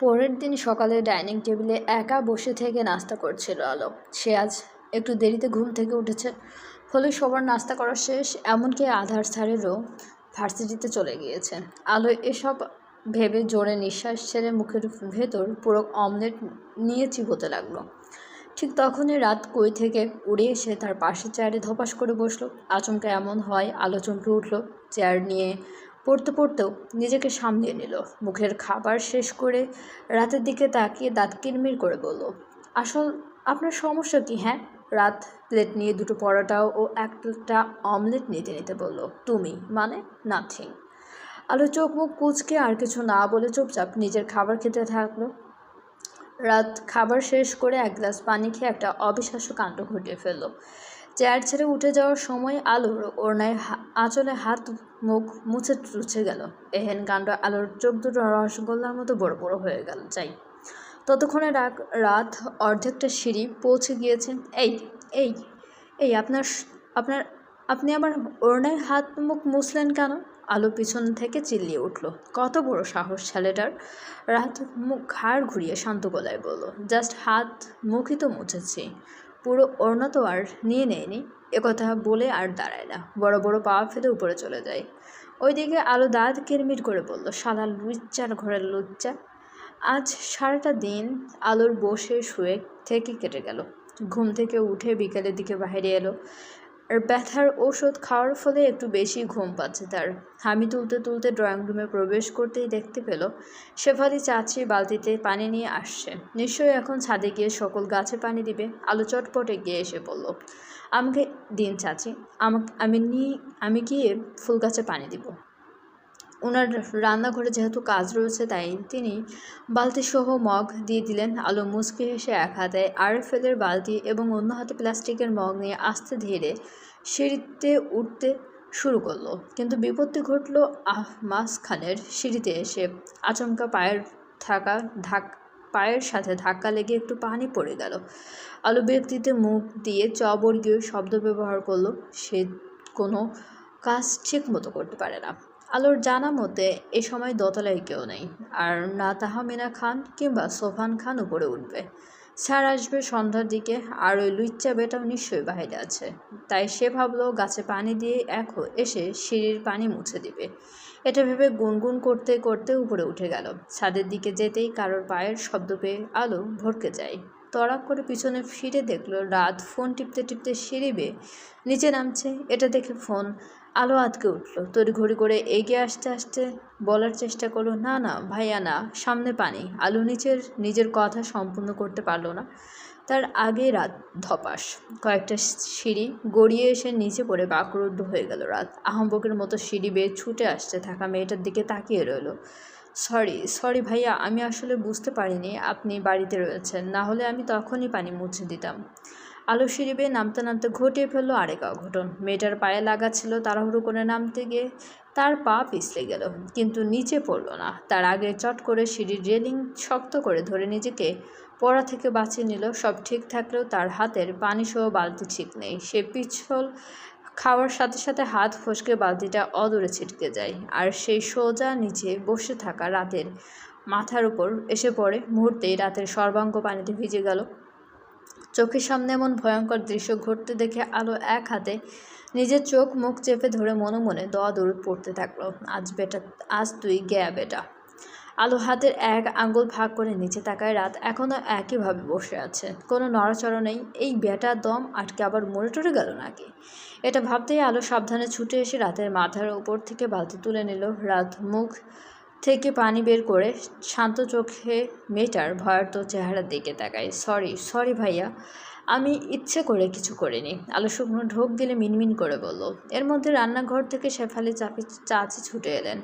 পরের দিন সকালে ডাইনিং টেবিলে একা বসে থেকে নাস্তা করছিল আলো। সে আজ একটু দেরিতে ঘুম থেকে উঠেছে, ফলে সবার নাস্তা করা শেষ, এমনকি আধার স্যারেরও ভার্সিটিতে চলে গিয়েছে। আলো এসব ভেবে জোরে নিঃশ্বাস ছেড়ে মুখের ভেতর পুরো অমলেট নিয়ে চিবোতে লাগলো। ঠিক তখনই রাত কই থেকে উড়ে এসে তার পাশে চেয়ারে ধপাস করে বসলো। আচমকা এমন হয় আলো চমকে উঠল। চেয়ার নিয়ে পড়তে পড়তেও নিজেকে সামলিয়ে নিল। মুখের খাবার শেষ করে রাতের দিকে তাকিয়ে দাঁত কিরমির করে বলল, আসল আপনার সমস্যা কি? হ্যাঁ? রাত প্লেট নিয়ে দুটো পরোটাও ও একটা অমলেট নিতে নিতে বলল, তুমি মানে? নাথিং। আলো চোখ মুখ কুচকে আর কিছু না বলে চুপচাপ নিজের খাবার খেতে থাকলো। রাত খাবার শেষ করে এক গ্লাস পানি খেয়ে একটা অবিশ্বাস্য কাণ্ড ঘটিয়ে ফেলল। চেয়ার ছেড়ে উঠে যাওয়ার সময় আলোর ওড়নায় আঁচলে হাত মুখ মুছে টুছে গেল। এহেন কাণ্ড আলোর চোখ দুটো রসগোল্লার মতো বড় বড় হয়ে গেল। চাই ততক্ষণে রাত অর্ধেকটা সিঁড়ি পৌঁছে গিয়েছেন। এই এই এই আপনার আপনার আপনি আমার ওড়নায় হাত মুখ মুছলেন কেন? আলো পিছন থেকে চিল্লিয়ে উঠল, কত বড় সাহস ছেলেটার! রাত মুখ ঘাড় ঘুরিয়ে শান্ত গলায় বলল, জাস্ট হাত মুখই তো মুছেছি, পুরো ওড়না তো আর নিয়ে নেয়নি। একথা বলে আর দাঁড়ায় না, বড় বড় পা ফেলে উপরে চলে যায়। ওইদিকে আলো দাঁত কিরমির করে বলল, শালা লুচ্চার ঘরের লুচ্চা। আজ সারাটা দিন আলোর বসে শুয়ে থেকে কেটে গেল। ঘুম থেকে উঠে বিকেলের দিকে বাইরে এলো। আর ব্যথার ওষুধ খাওয়ার ফলে একটু বেশি ঘুম পাচ্ছে তার। হামি তুলতে তুলতে ড্রয়িং রুমে প্রবেশ করতেই দেখতে পেল শেফালি চাচি বালতিতে পানি নিয়ে আসছে। নিশ্চয়ই এখন ছাদে গিয়ে সকল গাছে পানি দিবে। আলো চটপটে গিয়ে এসে বলল, আমাকে দিন চাচি, আমি গিয়ে ফুল গাছে পানি দিব। ওনার রান্নাঘরে যেহেতু কাজ রয়েছে তাই তিনি বালতিসহ মগ দিয়ে দিলেন। আলো মুচকি হেসে এক হাতে আরএফএলের বালতি এবং অন্য হাতে প্লাস্টিকের মগ নিয়ে আস্তে ধীরে সিঁড়িতে উঠতে শুরু করলো। কিন্তু বিপত্তি ঘটল মাঝখানের সিঁড়িতে এসে। আচমকা পায়ের সাথে ধাক্কা লেগে একটু পানি পড়ে গেল। আলো ব্যক্তিতে মুখ দিয়ে চবর্গীয় শব্দ ব্যবহার করলো। সে কোনো কাজ ঠিক মতো করতে পারে না। আলোর জানা মতে এ সময় দোতলায় কেউ নেই, আর না তাহমিনা খান কিংবা সোফান খান উপরে উঠবে। স্যার আসবে সন্ধ্যার দিকে, আর ওই লুচ্চা বেটাও নিশ্চয়ই বাইরে আছে। তাই সে ভাবলো গাছে পানি দিয়ে এসে সিঁড়ির পানি মুছে দিবে। এটা ভেবে গুনগুন করতে করতে উপরে উঠে গেল। ছাদের দিকে যেতেই কারোর পায়ের শব্দ পেয়ে আলো ভড়কে যায়। তড়াক করে পিছনে ফিরে দেখলো রাত ফোন টিপতে টিপতে সিঁড়ি বেয়ে নিচে নামছে। এটা দেখে ফোন আলো আটকে উঠল। তড়িঘড়ি করে এগিয়ে আসতে বলার চেষ্টা করলো, না না ভাইয়া না, সামনে পানি। আলো নিজের কথা সম্পূর্ণ করতে পারল না, তার আগে রাত ধপাস কয়েকটা সিঁড়ি গড়িয়ে এসে নিচে পড়ে বাকরুদ্ধ হয়ে গেল। রাত আহম্বকের মতো সিঁড়ি বেয়ে ছুটে আসতে থাকা মেয়েটার দিকে তাকিয়ে রইল। সরি ভাইয়া, আমি আসলে বুঝতে পারিনি আপনি বাড়িতে রয়েছেন, না হলে আমি তখনই পানি মুছে দিতাম। আলো সিঁড়ি বেয়ে নামতে নামতে ঘটিয়ে ফেললো আরেক অঘটন। মেয়েটার পায়ে লাগা ছিল, তাড়াহুড়ো করে নামতে গিয়ে তার পা পিছলে গেল, কিন্তু নিচে পড়ল না। তার আগে চট করে সিঁড়ির রেলিং শক্ত করে ধরে নিজেকে পড়া থেকে বাঁচিয়ে নিল। সব ঠিক থাকলেও তার হাতের পানিসহ বালতি ঠিক নেই। সে পিছল খাওয়ার সাথে সাথে হাত ফসকে বালতিটা অদূরে ছিটকে যায়, আর সেই সোজা নিচে বসে থাকা রাতের মাথার উপর এসে পড়ে। মুহূর্তেই রাতের সর্বাঙ্গ পানিতে ভিজে গেল। চোখের সামনে এমন ভয়ঙ্কর দৃশ্য ঘটতে দেখে আলো এক হাতে নিজের চোখ মুখ চেপে ধরে মনে মনে দোয়া দরুদ পড়তে থাকলো, আজ তুই গেয়া বেটা। আলো হাতের এক আঙ্গুল ভাগ করে নিচে তাকায়। রাত এখনও একইভাবে বসে আছে, কোনো নড়াচড়া নেই। এই বেটার দম আটকে আবার মরে টরে গেল নাকি? এটা ভাবতেই আলো সাবধানে ছুটে এসে রাতের মাথার উপর থেকে বালতি তুলে নিল। রাত মুখ থেকে পানি বের করে শান্ত চোখে মেয়েটার ভয়ার্ত চেহারার দিকে তাকায়। সরি ভাইয়া, আমি ইচ্ছে করে কিছু করিনি। আলো শুকনো ঢোক গেলে মিনমিন করে বলল। এর মধ্যে রান্নাঘর থেকে শেফালি চাচি ছুটে এলেন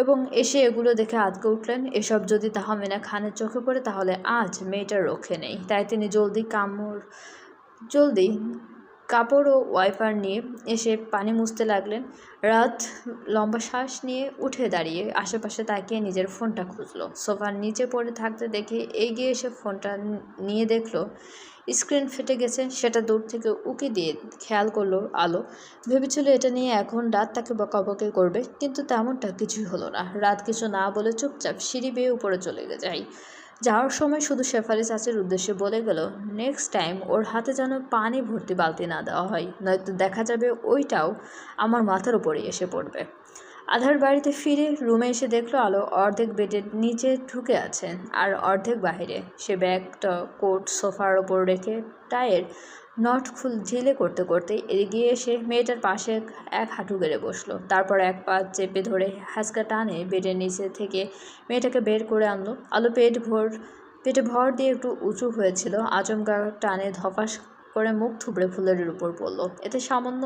এবং এসে এগুলো দেখে আঁতকে উঠলেন। এসব যদি তাহমিনা খানের চোখে পড়ে তাহলে আজ মেয়েটার রক্ষে নেই। তাই তিনি জলদি কাপড় ও ওয়াইপার নিয়ে এসে পানি মুছতে লাগলেন। রাত লম্বা শ্বাস নিয়ে উঠে দাঁড়িয়ে আশেপাশে তাকিয়ে নিজের ফোনটা খুঁজলো। সোফার নিচে পড়ে থাকতে দেখে এগিয়ে এসে ফোনটা নিয়ে দেখলো স্ক্রিন ফেটে গেছে। সেটা দূর থেকে উকি দিয়ে খেয়াল করলো আলো। ভেবেছিল এটা নিয়ে এখন রাত তাকে বকাবকি করবে, কিন্তু তেমনটা কিছুই হলো না। রাত কিছু না বলে চুপচাপ সিঁড়ি বেয়ে উপরে চলে যায়। যাওয়ার সময় শুধু শেফালি চাচির উদ্দেশ্যে বলে গেল, নেক্সট টাইম ওর হাতে যেন পানি ভর্তি বালতি না দেওয়া হয়, নয়তো দেখা যাবে ওইটাও আমার মাথার উপরেই এসে পড়বে। আধার বাড়িতে ফিরে রুমে এসে দেখলো আলো অর্ধেক বেডের নিচে ঢুকে আছেন আর অর্ধেক বাহিরে। সে ব্যাগটা কোট সোফার ওপর রেখে টায়ের নট ঢিলে করতে করতে এগিয়ে এসে মেয়েটার পাশে এক হাঁটু গেড়ে বসলো। তারপর এক পা চেপে ধরে হ্যাঁচকা টানে বেডের নিচে থেকে মেয়েটাকে বের করে আনলো। আলো পেটে ভর দিয়ে একটু উঁচু হয়েছিল। আচমকা টানে ধপাস করে মুখ থুবড়ে ফুলের উপর পড়লো। এতে সামান্য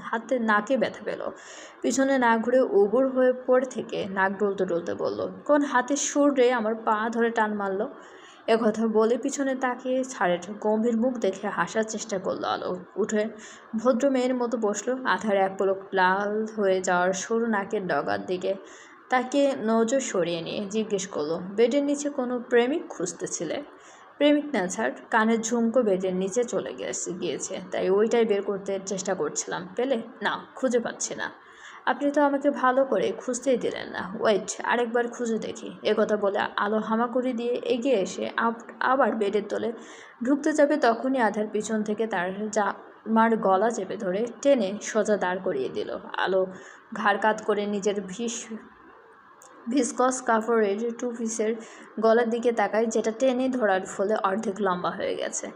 হাতে নাকে ব্যথা পেল। পিছনে না ঘুরে উবুর হয়ে পড়ে থেকে নাক ডলতে ডলতে বলল, কোন হাতের সুর রে আমার পা ধরে টান মারলো? একথা বলে পিছনে তাকিয়ে ছাড়ের গম্ভীর মুখ দেখে হাসার চেষ্টা করলো আলো। উঠে ভদ্র মেয়ের মতো বসলো। আধার এক পলক লাল হয়ে যাওয়ার সরু নাকের ডগার দিকে তাকে নজর সরিয়ে নিয়ে জিজ্ঞেস করলো, বেডের নিচে কোনো প্রেমিক খুঁজতেছিলে? প্রেমিক না স্যার, কানের ঝুমকো বেডের নিচে চলে গিয়েছে, তাই ওইটাই বের করতে চেষ্টা করছিলাম। পেলে? না, খুঁজে পাচ্ছি না। আপনি তো আমাকে ভালো করে খুঁজতেই দিলেন না। ওয়েট, আরেকবার খুঁজে দেখি। একথা বলে আলো হামাগুড়ি দিয়ে এগিয়ে এসে আবার বেডের তলে ঢুকতে যাবে, তখনই আধার পিছন থেকে তার জামার গলা চেপে ধরে টেনে সোজা দাঁড় করিয়ে দিল। আলো ঘাড় কাত করে নিজের ভিসকস কাপড়ের টু পিসের গলার দিকে তাকায়, যেটা টেনে ধরার ফলে অর্ধেক লম্বা হয়ে গেছে।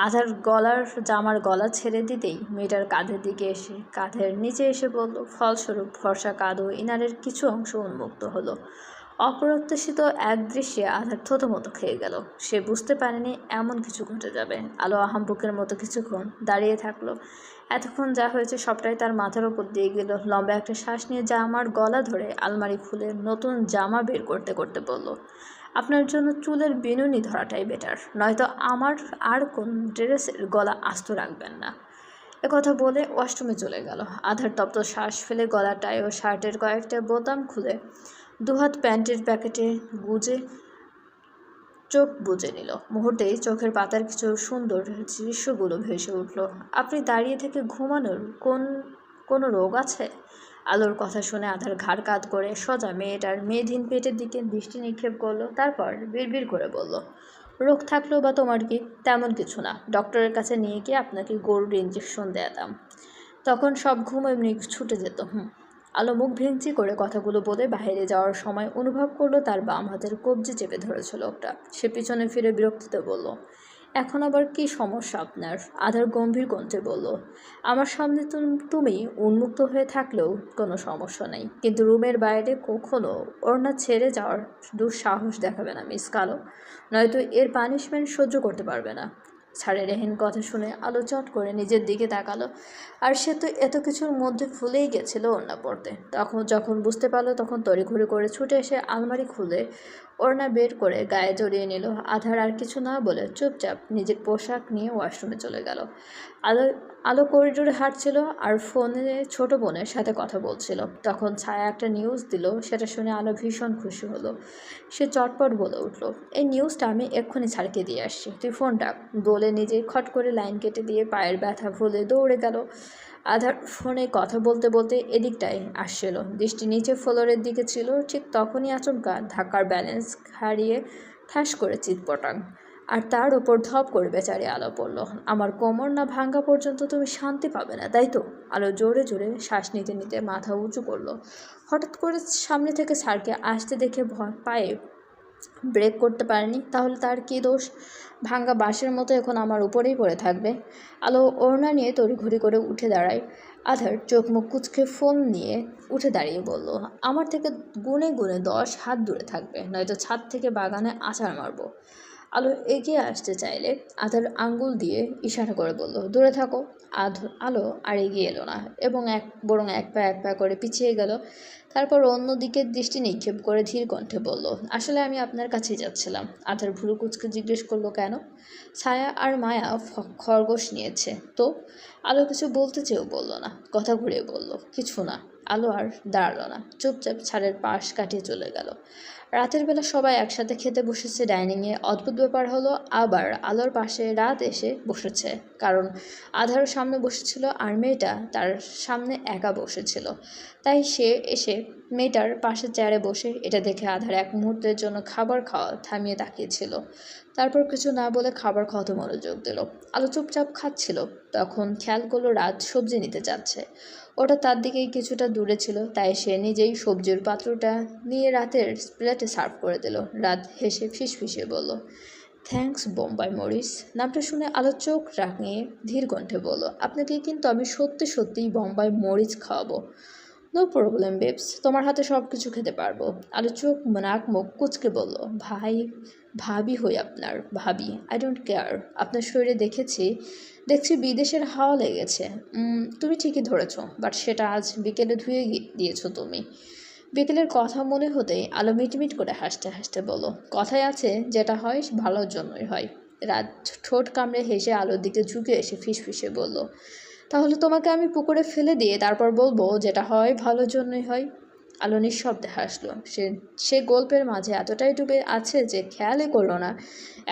আধার জামার গলা ছেড়ে দিতেই মেয়েটার কাঁধের দিকে এসে কাঁধের নিচে এসে বলল। ফলস্বরূপ ফর্সা কাঁধ ও ইনারের কিছু অংশ উন্মুক্ত হলো। অপ্রত্যাশিত এক দৃশ্যে আধার থতমতো খেয়ে গেল। সে বুঝতে পারেনি এমন কিছু ঘটে যাবে। আলো আহাম্বুকের মতো কিছুক্ষণ দাঁড়িয়ে থাকলো। এতক্ষণ যা হয়েছে সবটাই তার মাথার ওপর দিয়ে গেল। লম্বা একটা শ্বাস নিয়ে জামার গলা ধরে আলমারি খুলে নতুন জামা বের করতে করতে বলল, আপনার জন্য চুলের বিনুনি ধরাটাই বেটার, নয়তো আমার আর কোন ড্রেসের গলা আস্ত রাখবেন না। একথা বলে ওয়াশরুমে চলে গেল। আধার তপ্ত শ্বাস ফেলে গলাটায় ও শার্টের কয়েকটা বোতাম খুলে দুহাত প্যান্টের প্যাকেটে গুজে চোখ বুজে নিল। মুহূর্তেই চোখের পাতার কিছু সুন্দর দৃশ্যগুলো ভেসে উঠল। আপনি দাঁড়িয়ে থেকে ঘুমানোর কোনো রোগ আছে? আলোর কথা শুনে আধার ঘাড় কাত করে সোজা মেয়েটার মেয়েধীন পেটের দিকে দৃষ্টি নিক্ষেপ করলো। তারপর বিড়বিড় করে বলল, রোগ থাকলেও বা তোমার কি? তেমন কিছু না। ডক্টরের কাছে নিয়ে গিয়ে আপনাকে গরুর ইঞ্জেকশন দেয়াতাম, তখন সব ঘুম এমনি ছুটে যেত। আলো মুখ ভেঙচি করে কথাগুলো বলে বাইরে যাওয়ার সময় অনুভব করলো তার বাম হাতের কবজি চেপে ধরেছে লোকটা। সে পিছনে ফিরে বিরক্তিতে বলল, এখন আবার কি সমস্যা আপনার? আধার গম্ভীর কণ্ঠে বলল, আমার সামনে তুমি উন্মুক্ত হয়ে থাকলেও কোনো সমস্যা নেই, কিন্তু রুমের বাইরে কখনো ওড়না ছেড়ে যাওয়ার দুঃসাহস দেখাবে না মিস কালো, নয়তো এর পানিশমেন্ট সহ্য করতে পারবে না। ছাড়ের এহেন কথা শুনে আলো চট করে নিজের দিকে তাকালো। আর সে তো এত কিছুর মধ্যে ভুলেই গেছিল ওড়না পরতে। যখন বুঝতে পারলো তখন তড়িঘড়ি করে ছুটে এসে আলমারি খুলে ওড়না বের করে গায়ে জড়িয়ে নিল। আধার আর কিছু না বলে চুপচাপ নিজের পোশাক নিয়ে ওয়াশরুমে চলে গেল। আলো করিডোরে হাঁটছিল আর ফোনে ছোট বোনের সাথে কথা বলছিল। তখন ছায়া একটা নিউজ দিল। সেটা শুনে আলো ভীষণ খুশি হলো। সে চটপট বলে উঠল, এই নিউজটা আমি এক্ষুনি ছাড়কে দিয়ে আসছি, তুই ফোনটা বলে নিজেই খট করে লাইন কেটে দিয়ে পায়ের ব্যথা ভুলে দৌড়ে গেল। আধার ফোনে কথা বলতে বলতে এদিকটায় আসছিল। দৃষ্টি নিচে ফ্লোরের দিকে ছিল। ঠিক তখনই আচমকা ধাক্কার ব্যালেন্স হারিয়ে ঠাস করে চিৎপটাং, আর তার ওপর ধপ করে বেচারি আলো পড়ল। আমার কোমর না ভাঙ্গা পর্যন্ত তুমি শান্তি পাবে না, তাই তো? আলো জোরে জোরে শ্বাস নিতে নিতে মাথা উঁচু করলো। হঠাৎ করে সামনে থেকে স্যারকে আসতে দেখে পায়ে ব্রেক করতে পারেনি। তাহলে তার কী দোষ? ভাঙ্গা বাঁশের মতো এখন আমার উপরেই পড়ে থাকবে। আলো ওড়না নিয়ে তড়িঘড়ি করে উঠে দাঁড়ায়। আধার চোখ মুখ কুচকে ফোন নিয়ে উঠে দাঁড়িয়ে বলল, আমার থেকে গুনে গুনে 10 হাত দূরে থাকবে, নয়তো ছাদ থেকে বাগানে আছাড় মারবো। আলো এগিয়ে আসতে চাইলে আধার আঙ্গুল দিয়ে ইশারা করে বলল, দূরে থাকো। আলো আর এগিয়ে এলো না এবং বরং এক পা করে পিছিয়ে গেল। তারপর অন্যদিকে দৃষ্টি নিক্ষেপ করে ধীর কণ্ঠে বলল, আসলে আমি আপনার কাছেই যাচ্ছিলাম। আধার ভুরু কুচকে জিজ্ঞেস করলো, কেন? ছায়া আর মায়া খরগোশ নিয়েছে তো। আলো কিছু বলতে চেয়েও বলল না, কথা ঘুরিয়ে বলল, কিছু না। আলো আর দাঁড়ালো না, চুপচাপ ছাদের পাশ কাটিয়ে চলে গেল। রাতের বেলা সবাই একসাথে খেতে বসেছে ডাইনিংয়ে। অদ্ভুত ব্যাপার হলো, আবার আলোর পাশে রাত এসে বসেছে। কারণ আধার সামনে বসেছিল আর মেয়েটা তার সামনে একা বসেছিল। তাই সে এসে মেয়েটার পাশের চেয়ারে বসে এটা দেখে আধার এক মুহূর্তের জন্য খাবার খাওয়া থামিয়ে তাকিয়েছিল। তারপর কিছু না বলে খাবার খাওয়াতে মনোযোগ দিল। আলো চুপচাপ খাচ্ছিল, তখন খেয়াল করলো রাত সবজি নিতে যাচ্ছে। ওটা তার দিকেই কিছুটা দূরে ছিল, তাই সে নিজেই সবজির পাত্রটা নিয়ে রাতের প্লেটে সার্ভ করে দিল। রাত হেসে ফিসফিসিয়ে বলল, থ্যাঙ্কস বোম্বাই মরিস। নামটা শুনে আলো চোখ রাঙিয়ে ধীর কণ্ঠে বলল, আপনাকে কিন্তু আমি সত্যি সত্যিই বোম্বাই মরিচ খাওয়াবো। নো প্রবলেম বেবস, তোমার হাতে সব কিছু খেতে পারবো। আলো চোখ নাক মুখ কুচকে বলল, ভাবি হই আপনার, ভাবি। I don't care. আপনার শরীরে দেখছি বিদেশের হাওয়া লেগেছে। তুমি ঠিকই ধরেছো, বাট সেটা আজ বিকেলে ধুয়ে দিয়েছো তুমি। বিকেলের কথা মনে হতেই আলো মিটমিট করে হাসতে হাসতে বলল, কথায় আছে যেটা হয় ভালোর জন্যই হয়। রাত ঠোঁট কামড়ে হেসে আলোর দিকে ঝুঁকে এসে ফিসফিসে বলল, তাহলে তোমাকে আমি পুকুরে ফেলে দিয়ে তারপর বলবো যেটা হয় ভালোর জন্যই হয়। আলো নিঃশব্দে হাসলো। সে গল্পের মাঝে এতটাই ডুবে আছে যে খেয়ালই করলো না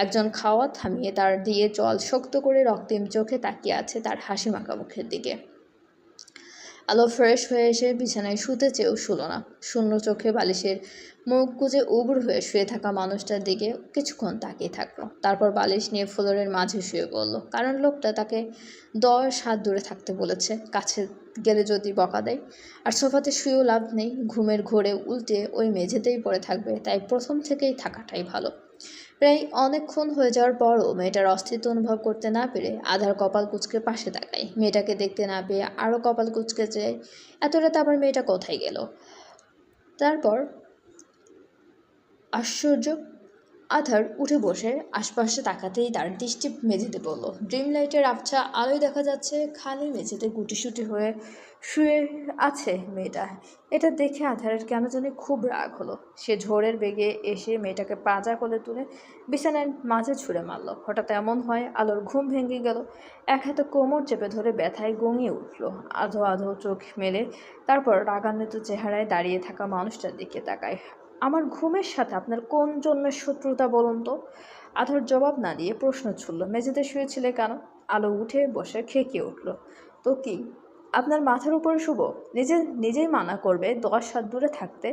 একজন খাওয়া থামিয়ে তার দিয়ে জল শক্ত করে রক্তিম চোখে তাকিয়ে আছে তার হাসি মাখা মুখের দিকে। আলো ফ্রেশ হয়ে এসে বিছানায় শুতে চেয়েও শুলো না। শূন্য চোখে বালিশের মুখ গুজে উবুর হয়ে শুয়ে থাকা মানুষটার দিকে কিছুক্ষণ তাকিয়ে থাকলো। তারপর বালিশ নিয়ে ফ্লোরের মাঝে শুয়ে পড়ল। কারণ লোকটা তাকে 10 হাত দূরে থাকতে বলেছে, কাছে গেলে যদি বকা দেয়। আর সোফাতে শুয়েও লাভ নেই, ঘুমের ঘোরে উল্টে ওই মেঝেতেই পড়ে থাকবে। তাই প্রথম থেকেই থাকাটাই ভালো। প্রায় অনেকক্ষণ হয়ে যাওয়ার পরও মেয়েটার অস্তিত্ব অনুভব করতে না পেরে আধার কপাল কুঁচকে পাশে তাকায়। মেয়েটাকে দেখতে না পেয়ে আরও কপাল কুঁচকে যায়, এত রাতে আবার মেয়েটা কোথায় গেল। তারপর আশ্চর্য, আধার উঠে বসে আশপাশে তাকাতেই তার দৃষ্টি মেঝেতে পড়ল। ড্রিম লাইটের আবছা আলোয় দেখা যাচ্ছে খালি মেঝেতে গুটিসুটি হয়ে শুয়ে আছে মেয়েটা। এটা দেখে আধারের কেন জানি খুব রাগ হলো। সে ঝড়ের বেগে এসে মেয়েটাকে পাজা কোলে তুলে বিছানার মাঝে ছুঁড়ে মারল। হঠাৎ এমন হয় আলোর ঘুম ভেঙে গেল। এক হাতে কোমর চেপে ধরে ব্যথায় গঙিয়ে উঠল। আধো আধো চোখ মেলে তারপর রাগান্বিত চেহারায় দাঁড়িয়ে থাকা মানুষটার দিকে তাকায়। আমার ঘুমের সাথে আপনার কোন জন্মের শত্রুতা বলুন তো? আধার জবাব না দিয়ে প্রশ্ন ছুড়ল, মেঝেতে শুয়েছিলে কেন? আলো উঠে বসে খেকিয়ে উঠল, তো কি আপনার মাথার উপরে শুভ? নিজেই মানা করবে 10 হাত দূরে থাকতে,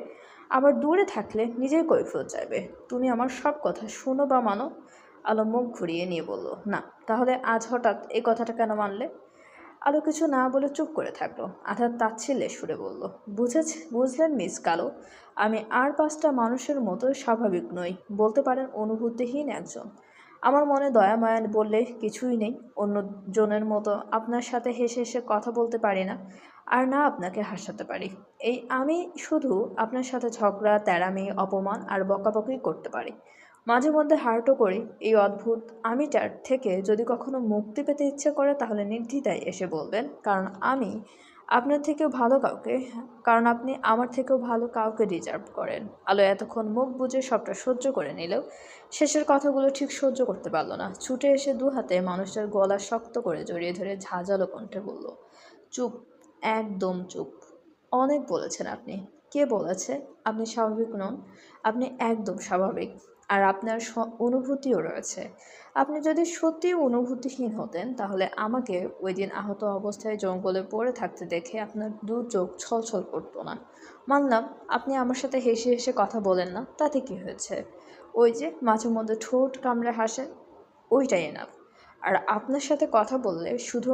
আবার দূরে থাকলে নিজেই কৈফিয়ত চাইবে। তুমি আমার সব কথা শুনো বা মানো? আলো মুখ ঘুরিয়ে নিয়ে বলল, না। তাহলে আজ হঠাৎ এই কথাটা কেন মানলে? আলো কিছু না বলে চুপ করে থাকলো। আধার তাচ্ছিল্যে সুরে বলল, বুঝলেন মিস কালো, আমি আর 5টা মানুষের মতো স্বাভাবিক নই, বলতে পারেন অনুভূতিহীন একজন। আমার মনে দয়া মায়া বললে কিছুই নেই। অন্যজনের মতো আপনার সাথে হেসে হেসে কথা বলতে পারি না, আর না আপনাকে হাসাতে পারি। আমি শুধু আপনার সাথে ঝগড়া, তেড়ামি, অপমান আর বকাবকি করতে পারি। মাঝে মধ্যে হার্টও করি। এই অদ্ভুত আমিটার থেকে যদি কখনো মুক্তি পেতে ইচ্ছে করে তাহলে নির্দ্বিধায় এসে বলবেন, কারণ আপনি আমার থেকেও ভালো কাউকে ডিজার্ভ করেন। আলো এতক্ষণ মুখ বুজে সবটা সহ্য করে নিলেও শেষের কথাগুলো ঠিক সহ্য করতে পারল না। ছুটে এসে 2 হাতে মানুষটার গলা শক্ত করে জড়িয়ে ধরে ঝাঁঝালো কণ্ঠে বলল, চুপ, একদম চুপ। অনেক বলেছেন আপনি। কে বলেছে আপনি স্বাভাবিক নন? আপনি একদম স্বাভাবিক, আর আপনার অনুভূতিও রয়েছে। আপনি যদি সত্যিই অনুভূতিহীন হতেন তাহলে আমাকে ওই দিন আহত অবস্থায় জঙ্গলে পড়ে থাকতে দেখে আপনার 2 চোখ ছলছল করতো না। মানলাম আপনি আমার সাথে হেসে হেসে কথা বলেন না, তাতে কি হয়েছে? ওই যে মাঝে মধ্যে ঠোঁট কামড়ে হাসেন, ওইটাই এনাফ। আর আপনার সাথে কথা বললে শুধু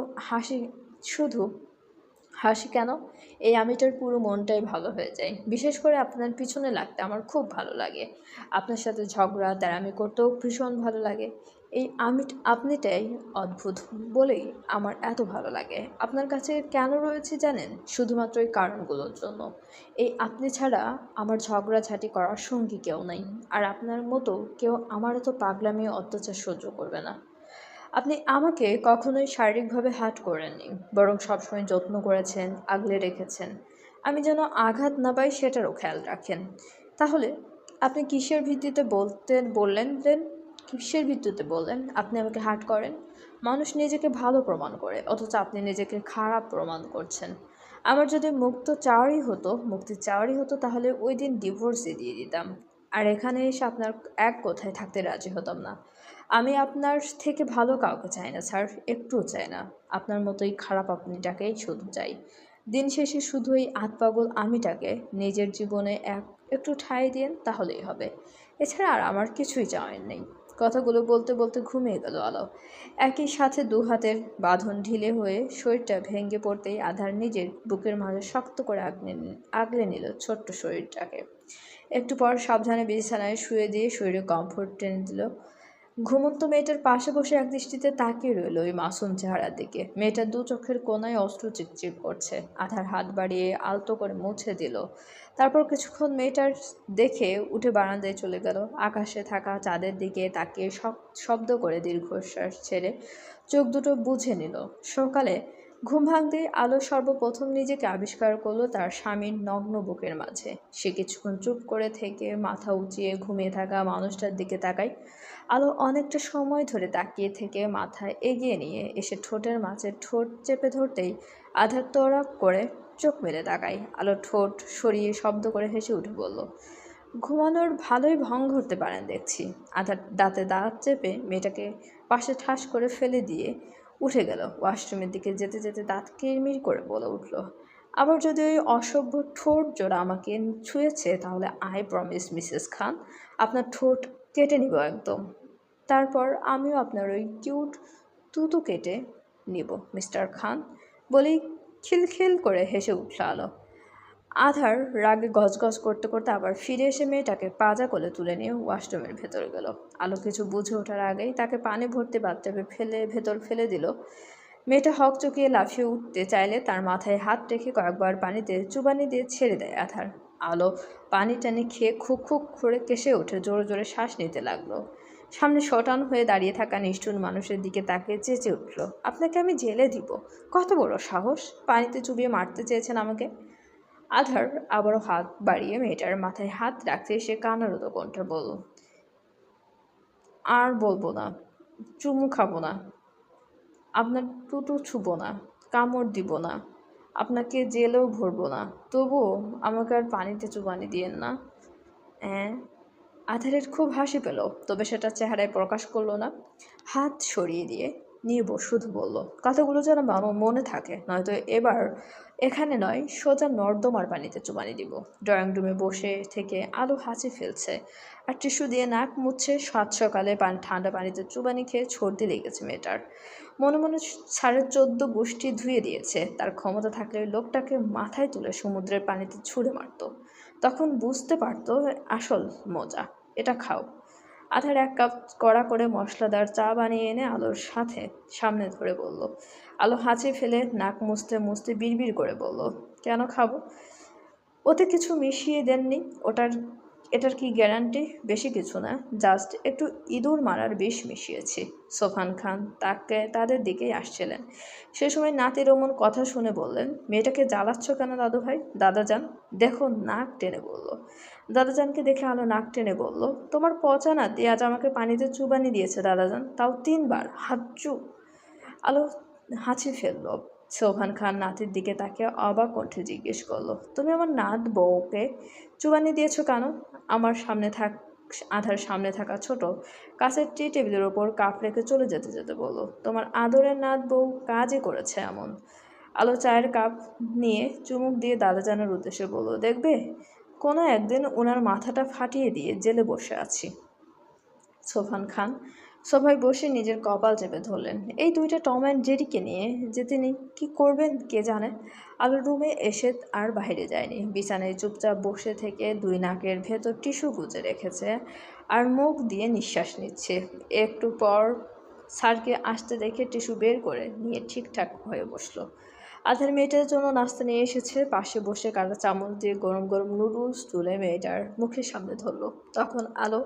হাসি কেন, এই আমিটার পুরো মনটাই ভালো হয়ে যায়। বিশেষ করে আপনার পিছনে লাগতে আমার খুব ভালো লাগে। আপনার সাথে ঝগড়া তেড়ামি করতেও ভীষণ ভালো লাগে। এই আপনিটাই অদ্ভুত বলেই আমার এত ভালো লাগে। আপনার কাছে কেন রয়েছে জানেন? শুধুমাত্র এই কারণগুলোর জন্য। এই আপনি ছাড়া আমার ঝগড়াঝাটি করার সঙ্গী কেউ নাই। আর আপনার মতো কেউ আমার এত পাগলামি ও অত্যাচার সহ্য করবে না। আপনি আমাকে কখনোই শারীরিকভাবে হার্ট করেননি, বরং সবসময় যত্ন করেছেন, আগলে রেখেছেন। আমি যেন আঘাত না পাই সেটারও খেয়াল রাখেন। তাহলে আপনি কিসের ভিত্তিতে বললেন দেন? কিসের ভিত্তিতে বললেন আপনি আমাকে হার্ট করেন? মানুষ নিজেকে ভালো প্রমাণ করে, অথচ আপনি নিজেকে খারাপ প্রমাণ করছেন। আমার যদি মুক্তি চাওয়ারই হতো তাহলে ওই দিন ডিভোর্সই দিয়ে দিতাম। আর এখানে এসে আপনার এক কথায় থাকতে রাজি হতাম না। আমি আপনার থেকে ভালো কাউকে চাই না স্যার, একটুও চাই না। আপনার মতোই খারাপ আপনিটাকেই শুধু চাই। দিন শেষে শুধু এই আতপাগল আমিটাকে নিজের জীবনে একটু ঠাঁই দিন, তাহলেই হবে। এছাড়া আর আমার কিছুই চাওয়ার নেই। কথাগুলো বলতে বলতে ঘুমিয়ে গেল আলো। একই সাথে দু হাতের বাঁধন ঢিলে হয়ে শরীরটা ভেঙে পড়তেই আধার নিজের বুকের মাঝে শক্ত করে আগলে নিল ছোট্ট শরীরটাকে। একটু পর সাবধানে বিছানায় শুয়ে দিয়ে শরীরে কমফোর্ট টেনে দিল। ঘুমন্ত মেয়েটার পাশে বসে একদৃষ্টিতে তাকিয়ে রইল ওই মাসুম চেহারার দিকে। মেয়েটার দু চোখের কোনায় অশ্রু চিকচিক করছে। আধার হাত বাড়িয়ে আলতো করে মুছে দিল। তারপর কিছুক্ষণ মেয়েটার দেখে উঠে বারান্দায় চলে গেল। আকাশে থাকা চাঁদের দিকে তাকিয়ে শব্দ করে দীর্ঘশ্বাস ছেড়ে চোখ দুটো বুজে নিল। সকালে ঘুম ভাঙতেই আলো সর্বপ্রথম নিজেকে আবিষ্কার করলো তার স্বামীর নগ্ন বুকের মাঝে। সে কিছুক্ষণ চুপ করে থেকে মাথা উঁচিয়ে ঘুমিয়ে থাকা মানুষটার দিকে তাকায়। আলো অনেকটা সময় ধরে তাকিয়ে থেকে মাথা এগিয়ে নিয়ে এসে ঠোঁটের মাঝে ঠোঁট চেপে ধরতেই আধার তোড়া করে চোখ মেলে তাকায়। আলো ঠোঁট সরিয়ে শব্দ করে হেসে উঠে বলল, ঘুমানোর ভালোই ভং ধরতে পারেন দেখছি। আধার দাঁতে দাঁত চেপে মেয়েটাকে পাশে ঠাস করে ফেলে দিয়ে উঠে গেল। ওয়াশরুমের দিকে যেতে যেতে দাঁত কিরমির করে বলে উঠল, আবার যদি ওই অসভ্য ঠোঁট জোড়া আমাকে ছুঁয়েছে তাহলে আই প্রমিস মিসেস খান, আপনার ঠোঁট কেটে নিব একদম। তারপর আমিও আপনার ওই কিউট তুতু কেটে নিব মিস্টার খান, বলেই খিলখিল করে হেসে উঠল আলো। আধার রাগে গজগজ করতে করতে আবার ফিরে এসে মেয়েটাকে পাজা কোলে তুলে নিয়ে ওয়াশরুমের ভেতরে গেল। আলো কিছু বুঝে ওঠার আগেই তাকে পানি ভর্তি বাথটাবে ভেতর ফেলে দিল। মেয়েটা হকচকিয়ে লাফিয়ে উঠতে চাইলে তার মাথায় হাত রেখে কয়েকবার পানিতে চুবানি দিয়ে ছেড়ে দেয় আধার। আলো পানি টানি খেয়ে খুক খুক করে কেসে উঠে জোরে জোরে শ্বাস নিতে লাগলো। সামনে শটান হয়ে দাঁড়িয়ে থাকা নিষ্ঠুর মানুষের দিকে তাকিয়ে চেঁচে উঠল, আপনাকে আমি জেলে দিব। কত বড় সাহস, পানিতে চুবিয়ে মারতে চেয়েছেন আমাকে। আধার আবারও হাত বাড়িয়ে মেয়েটার মাথায় হাত রাখতে সে কান্নারত কণ্ঠে বলল, আর বলবো না, চুমু খাবো না, আপনার টুটু ছুবো না, কামড় দিব না, আপনাকে জেলেও ভরবো না, তবুও আমাকে আর পানিতে চুবানি দিয়েন না। হ্যাঁ। আধারের খুব হাসি পেল, তবে সেটা চেহারায় প্রকাশ করলো না। হাত সরিয়ে দিয়ে শুধু বলল, কথাগুলো যেন মনে থাকে, নয়তো এবার এখানে নয়, সোজা নর্দমার পানিতে চুবানি দিব। ড্রয়িং রুমে বসে থেকে আলো হাঁচি ফেলছে আর টিস্যু দিয়ে নাক মুছছে। সকালে ঠান্ডা পানিতে চুবানি খেয়ে সর্দি লেগেছে মেয়েটার। মনে মনে 14.5 গোষ্ঠী ধুয়ে দিয়েছে। তার ক্ষমতা থাকলে লোকটাকে মাথায় তুলে সমুদ্রের পানিতে ছুঁড়ে মারত, তখন বুঝতে পারতো আসল মজা। এটা খাও। আধার এক কাপ কড়া করে মশলাদার চা বানিয়ে এনে আলোর সামনে ধরে বলল। আলো হাঁচি ফেলে নাক মুছতে মুছতে বিড়বিড় করে বলল, কেন খাবো? ওতে কিছু মিশিয়ে দেননি? এটার কি গ্যারান্টি? বেশি কিছু না, জাস্ট একটু ইঁদুর মারার বিষ মিশিয়েছি। সোফান খান তাদের দিকেই আসছিলেন। সে সময় নাতি রোমন কথা শুনে বললেন, মেয়েটাকে জ্বালাচ্ছ কেন দাদু ভাই? দাদাজান দেখো, নাক টেনে বলল। দাদাজানকে দেখে আলো নাক টেনে বলল, তোমার পচা নাতি আজ আমাকে পানিতে চুবানি দিয়েছে দাদাজান, তাও 3 বার। হাচ্চু। আলো হাঁচি ফেলল। সোহান খান নাতির দিকে তাকে অবাক কণ্ঠে জিজ্ঞেস করলো, তুমি আমার নাত বউকে চুবানি দিয়েছো কেন? আধার সামনে থাকা ছোট কাছের টি টেবিলের ওপর কাপ রেখে চলে যেতে যেতে বলল, তোমার আদরের নাত বউ কাজই করেছে এমন। আলো চায়ের কাপ নিয়ে চুমুক দিয়ে দাদাজানের উদ্দেশ্যে বলল, দেখবে কোনো একদিন ওনার মাথাটা ফাটিয়ে দিয়ে জেলে বসে আছি। সোফান খান সোফায় বসে নিজের কপাল চেপে ধরলেন। এই দুইটা টম অ্যান্ড জেরিকে নিয়ে যে তিনি কী করবেন কে জানে। আলোর রুমে এসে আর বাইরে যায়নি। বিছানায় চুপচাপ বসে থেকে দুই নাকের ভেতর টিস্যু গুজে রেখেছে আর মুখ দিয়ে নিঃশ্বাস নিচ্ছে। একটু পর স্যারকে আসতে দেখে টিস্যু বের করে নিয়ে ঠিকঠাক হয়ে বসলো। আধার মেয়েটার জন্য নাস্তা নিয়ে এসেছে। পাশে বসে কাটা চামচ দিয়ে গরম গরম নুডলস তুলে মেয়েটার মুখের সামনে ধরলো। তখন আলো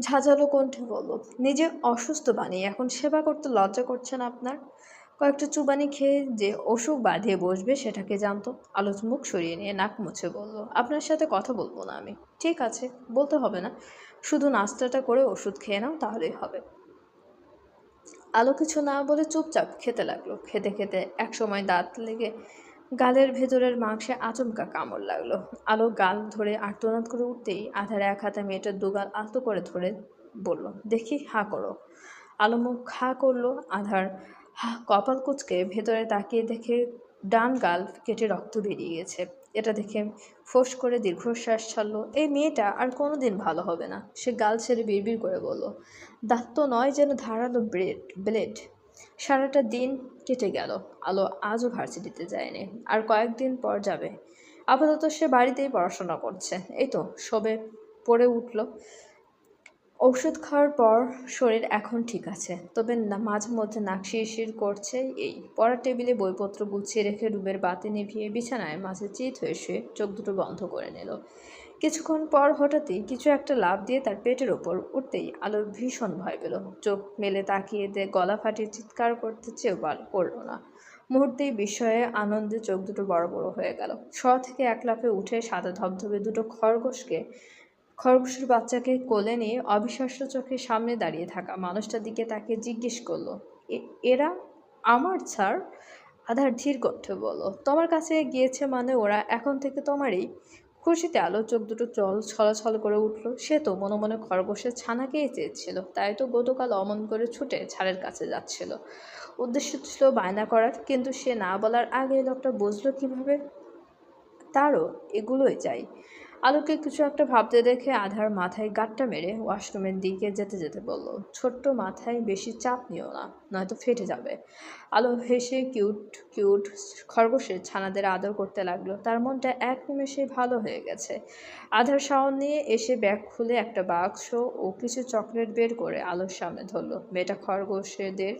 ঝাঁঝালো কণ্ঠে বলল, নিজে অসুস্থ বানিয়ে এখন সেবা করতে লজ্জা করছে না আপনার? কয়েকটা চুবানি খেয়ে যে অসুখ বাঁধিয়ে বসবে সেটাকে জানতো। আলো মুখ সরিয়ে নিয়ে নাক মুছে বলল, আপনার সাথে কথা বলবো না আমি। ঠিক আছে, বলতে হবে না, শুধু নাস্তাটা করে ওষুধ খেয়ে নাও, তাহলেই হবে। আলো কিছু না বলে চুপচাপ খেতে লাগলো। খেতে খেতে একসময় দাঁত লেগে গালের ভেতরের মাংসে আচমকা কামড় লাগলো। আলো গাল ধরে আর্তনাদ করে উঠতেই আধার এক হাতে মেয়েটার দুগাল আলতো করে ধরে বলল, দেখি হা করো। আলো মুখ হা করলো। আধার কপাল কুঁচকে ভেতরে তাকিয়ে দেখে ডান গাল কেটে রক্ত বেরিয়ে গেছে। এটা দেখে ফোঁস করে দীর্ঘশ্বাস ছাড়লো। এই মেয়েটা আর কোনোদিন ভালো হবে না। সে গাল ছেড়ে বিড়বিড় করে বলল, দাঁত তো নয়, যেন ধারালো ব্লেড। সারাটা দিন কেটে গেল। আলো আজও ভার্সিটিতে যায়নি, আর কয়েকদিন পর যাবে। আপাতত সে বাড়িতেই পড়াশোনা করছে। এই তো সবে পড়ে উঠল। ওষুধ খাওয়ার পর শরীর এখন ঠিক আছে, তবে মাঝে মধ্যে নাক শিরশির করছে। এই পড়ার টেবিলে বইপত্র গুছিয়ে রেখে রুমের বাতি নিভিয়ে বিছানায় মাঝে চিত হয়ে শুয়ে চোখ দুটো বন্ধ করে নিল। কিছুক্ষণ পর হঠাৎই কিছু একটা লাফ দিয়ে তার পেটের ওপর উঠতেই আলোর ভীষণ ভয় পেল। চোখ মেলে তাকিয়ে গলা ফাটিয়ে চিৎকার করতে চেয়েও করল না। মুহূর্তেই বিস্ময়ে আনন্দে চোখ দুটো বড় বড় হয়ে গেল। শোয়া থেকে এক লাফে উঠে সাদা ধবধবে দুটো খরগোশের বাচ্চাকে কোলে নিয়ে অবিশ্বাস্য চোখে সামনে দাঁড়িয়ে থাকা মানুষটার দিকে তাকে জিজ্ঞেস করলো, এরা আমার স্যার? আধার ধীর কণ্ঠে বলল, তোমার কাছে গিয়েছে মানে ওরা এখন থেকে তোমারই। খুশিতে আলো চোখ দুটো ছলছল করে উঠল। সে তো মনে মনে খরগোশের ছানাকেই চেয়েছিল, তাই তো গতকাল অমন করে ছুটে ছাড়ের কাছে যাচ্ছিল। উদ্দেশ্য ছিল বায়না করার, কিন্তু সে না বলার আগে লোকটা বুঝলো কিভাবে তারও এগুলোই চাই। আলোকে কিছু একটা ভাবতে দেখে আধার মাথায় গাঁটটা মেরে ওয়াশরুমের দিকে যেতে যেতে বলল, ছোট্ট মাথায় বেশি চাপ নিও না, নয়তো ফেটে যাবে। আলো হেসে কিউট কিউট খরগোশের ছানাদের আদর করতে লাগলো। তার মনটা এক নিমেষে ভালো হয়ে গেছে। আধার শাওন নিয়ে এসে ব্যাগ খুলে একটা বাক্স ও কিছু চকলেট বের করে আলোর সামনে ধরলো। মেয়েটা খরগোশেদের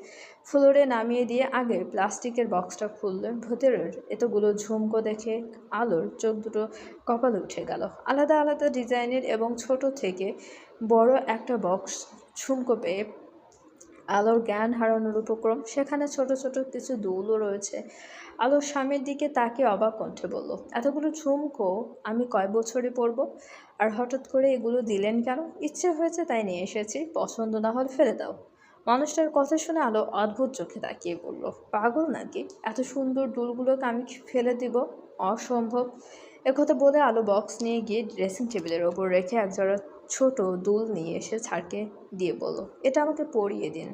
ফ্লোরে নামিয়ে দিয়ে আগে প্লাস্টিকের বক্সটা খুললো। ভেতরের এতগুলো ঝুমকো দেখে আলোর চোখ দুটো কপালে উঠে গেল। আলাদা আলাদা ডিজাইনের এবং ছোট থেকে বড় একটা বক্স ঝুমকো পেয়ে আলোর জ্ঞান হারানোর উপক্রম। সেখানে ছোট ছোট কিছু দুলও রয়েছে। আলোর স্বামীর দিকে তাকিয়ে অবাক কণ্ঠে বলল, এতগুলো ঝুমকো আমি কয় বছরে পরব? আর হঠাৎ করে এগুলো দিলেন কেন? ইচ্ছে হয়েছে তাই নিয়ে এসেছি, পছন্দ না হলে ফেলে দাও। মানুষটার কথা শুনে আলো অদ্ভুত চোখে তাকিয়ে বলল, পাগল নাকি? এত সুন্দর দুলগুলোকে আমি ফেলে দিব? অসম্ভব। একথা বলে আলো বক্স নিয়ে গিয়ে ড্রেসিং টেবিলের ওপর রেখে একজোড়া ছোট দুল নিয়ে এসে ছাড়কে দিয়ে বলল, এটা আমাকে পরিয়ে দিন।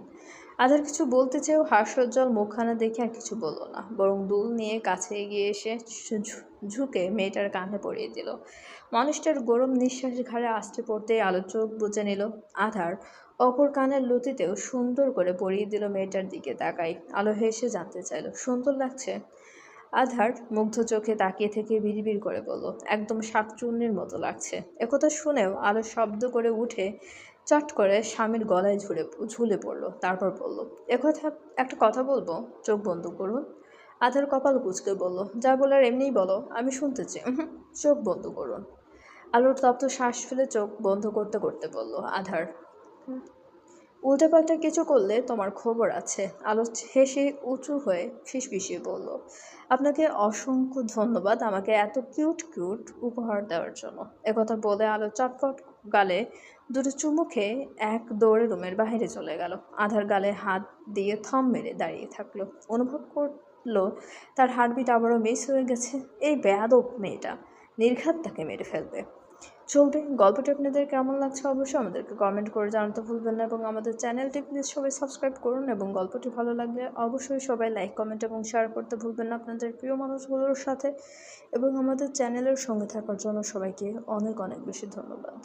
আধার কিছু বলতে চেয়েও হাস্যোজ্জ্বল মুখখানা দেখে আর কিছু বলল না, বরং দুল নিয়ে কাছে এগিয়ে এসে ঝুঁকে মেয়েটার কাঁধে পরিয়ে দিল। মানুষটার গরম নিঃশ্বাস ঘাড়ে আসতে পড়তে আলো চোখ বুজে নিল। আধার অপর কানের লতিতেও সুন্দর করে পরিয়ে দিল। মেয়েটার দিকে তাকাই। আলো হেসে জানতে চাইল, সুন্দর লাগছে? আধার মুগ্ধ চোখে তাকিয়ে থেকে বিড়বিড় করে বলল, একদম শাকচুন্নির মতো লাগছে। একথা শুনেও আলো শব্দ করে উঠে চট করে স্বামীর গলায় ঝুলে পড়ল। তারপর বলল, একটা কথা বলবো? চোখ বন্ধ করুন। আধার কপাল কুঁচকে বলল, যা বলার এমনিই বলো, আমি শুনতে চাই। চোখ বন্ধ করুন। আলোর তপ্ত শ্বাস ফেলে চোখ বন্ধ করতে করতে বলল, আধার উল্টাপাল্টা কিছু করলে তোমার খবর আছে। আলো হেসে উঁচু হয়ে ফিসফিসিয়ে বলল, আপনাকে অসংখ্য ধন্যবাদ আমাকে এত কিউট কিউট উপহার দেওয়ার জন্য। একথা বলে আলো চটপট গালে দুটো চুমু খেয়ে এক দৌড়ে রুমের বাইরে চলে গেল। আধার গালে হাত দিয়ে থম মেরে দাঁড়িয়ে থাকলো। অনুভব করলো তার হার্টবিট আবারও মিস হয়ে গেছে। এই বেয়াদব মেয়েটা নির্ঘাত তাকে মেরে ফেলবে। চলবে। গল্পটি আপনাদের কেমন লাগছে অবশ্যই আমাদেরকে কমেন্ট করে জানাতে ভুলবেন না, এবং আমাদের চ্যানেলটি প্লিজ সবাই সাবস্ক্রাইব করুন, এবং গল্পটি ভালো লাগলে অবশ্যই সবাই লাইক কমেন্ট এবং শেয়ার করতে ভুলবেন না আপনাদের প্রিয় মানুষগুলোর সাথে। এবং আমাদের চ্যানেলের সঙ্গে থাকার জন্য সবাইকে অনেক অনেক বেশি ধন্যবাদ।